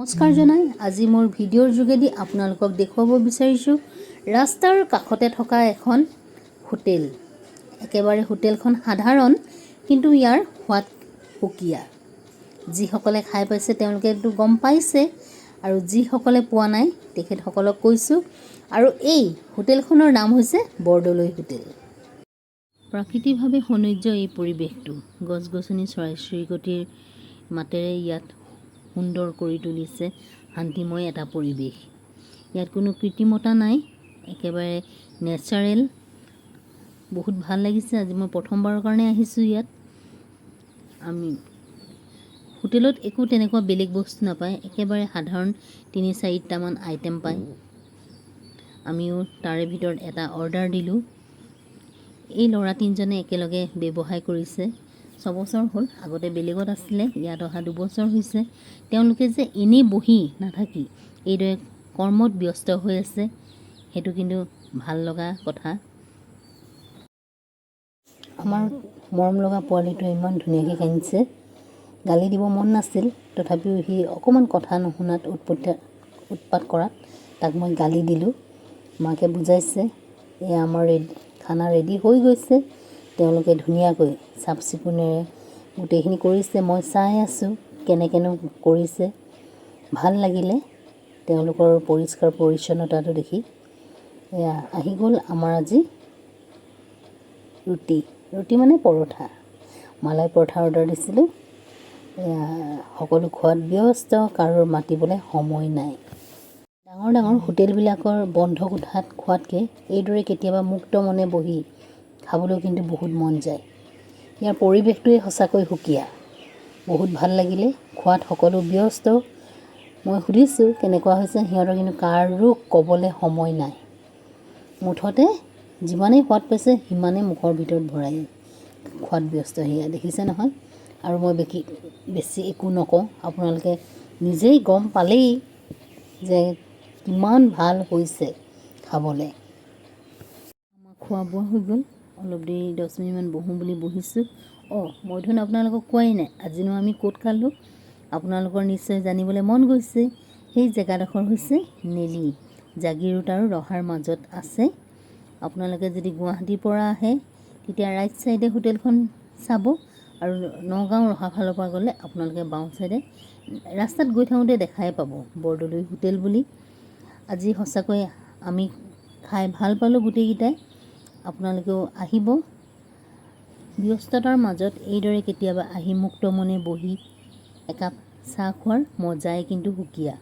নমস্কাৰ জনাই আজি মোৰ ভিডিঅ'ৰ যোগেদি আপোনালোকক দেখুৱাব বিচাৰিছোঁ ৰাস্তাৰ কাষতে থকা এখন হোটেল। একেবাৰে হোটেলখন সাধাৰণ কিন্তু ইয়াৰ সোৱাদ সুকীয়া। যিসকলে খাই পাইছে তেওঁলোকেতো গম পাইছে আৰু যিসকলে পোৱা নাই তেখেতসকলক কৈছোঁ। আৰু এই হোটেলখনৰ নাম হৈছে বৰদলৈ হোটেল। প্ৰাকৃতিকভাৱে সৌন্দৰ্য এই পৰিৱেশটো, গছ-গছনি চৰাই-চিৰিকটিৰ মাতেৰে ইয়াত সুন্দৰ কৰি তুলিছে শান্তিময় এটা পৰিৱেশ। ইয়াত কোনো কৃত্ৰিমতা নাই, একেবাৰে নেচাৰেল। বহুত ভাল লাগিছে। আজি মই প্ৰথমবাৰৰ কাৰণে আহিছোঁ ইয়াত। আমি হোটেলত একো তেনেকুৱা বেলেগ বস্তু নাপায়, একেবাৰে সাধাৰণ ৩-৪টামান আইটেম পায়। আমিও তাৰে ভিতৰত এটা অৰ্ডাৰ দিলোঁ। এই ল'ৰা 3জনে একেলগে ব্যৱসায় কৰিছে। 6 বছৰ হ'ল, আগতে বেলেগত আছিলে, ইয়াত অহা 2 বছৰ হৈছে। তেওঁলোকে যে এনেই বহি নাথাকি এইদৰে কৰ্মত ব্যস্ত হৈ আছে, সেইটো কিন্তু ভাল লগা কথা। আমাৰ মৰম লগা পোৱালিটোৱে ইমান ধুনীয়াকৈ কান্দিছে। গালি দিব মন নাছিল, তথাপিও সি অকণমান কথা নুশুনাত উৎপাত কৰাত তাক মই গালি দিলোঁ। মাকে বুজাইছে, এয়া আমাৰ খানা ৰেডি হৈ গৈছে। তেওঁলোকে ধুনীয়াকৈ চাফ চিকুণেৰে গোটেইখিনি কৰিছে। মই চাই আছোঁ কেনেকৈনো কৰিছে। ভাল লাগিলে তেওঁলোকৰ পৰিষ্কাৰ পৰিচ্ছন্নতাটো দেখি। এয়া আহি গ'ল আমাৰ আজি ৰুটি মানে পৰঠা, মালাই পৰঠা অৰ্ডাৰ দিছিলোঁ। সকলো খোৱাত ব্যস্ত, কাৰো মাতিবলৈ সময় নাই। ডাঙৰ ডাঙৰ হোটেলবিলাকৰ বন্ধ কোঠাত খোৱাতকৈ এইদৰে কেতিয়াবা মুক্ত মনে বহি খাবলৈ কিন্তু বহুত মন যায়। ইয়াৰ পৰিৱেশটোৱে সঁচাকৈ সুকীয়া। বহুত ভাল লাগিলে। খোৱাত সকলো ব্যস্ত। মই সুধিছোঁ কেনেকুৱা হৈছে, সিহঁতৰ কিন্তু কাৰো ক'বলৈ সময় নাই। মুঠতে যিমানেই সোৱাদ পাইছে সিমানেই মুখৰ ভিতৰত ভৰাই খোৱাত ব্যস্ত। সেয়া দেখিছে নহয়। আৰু মই বেছি একো নকওঁ, আপোনালোকে নিজেই গম পালেই যে কিমান ভাল হৈছে খাবলৈ। আমাৰ খোৱা বোৱা হৈ গ'ল। অলপ দেৰি 10 মিনিটমান বহোঁ বুলি বহিছোঁ। মই ধোন আপোনালোকক কোৱাই নাই আজিনো আমি ক'ত খালোঁ। আপোনালোকৰ নিশ্চয় জানিবলৈ মন গৈছে। সেই জেগাডোখৰ হৈছে নেলি, জাগিৰোড আৰু ৰহাৰ মাজত আছে। আপোনালোকে যদি গুৱাহাটীৰ পৰা আহে তেতিয়া ৰাইট চাইডে হোটেলখন চাব, আৰু নগাঁও ৰহা ফালৰ পৰা গ'লে আপোনালোকে বাওঁ চাইডে ৰাস্তাত গৈ থাকোঁতে দেখাই পাব বৰদলৈ হোটেল বুলি। আজি সঁচাকৈ আমি খাই ভাল পালোঁ গোটেইকেইটাই। আপোনালোকেও আহিব। ব্যস্ততাৰ মাজত এইদৰে কেতিয়াবা আহি মুক্ত মনে বহি একাপ চাহ খোৱাৰ মজাই কিন্তু সুকীয়া।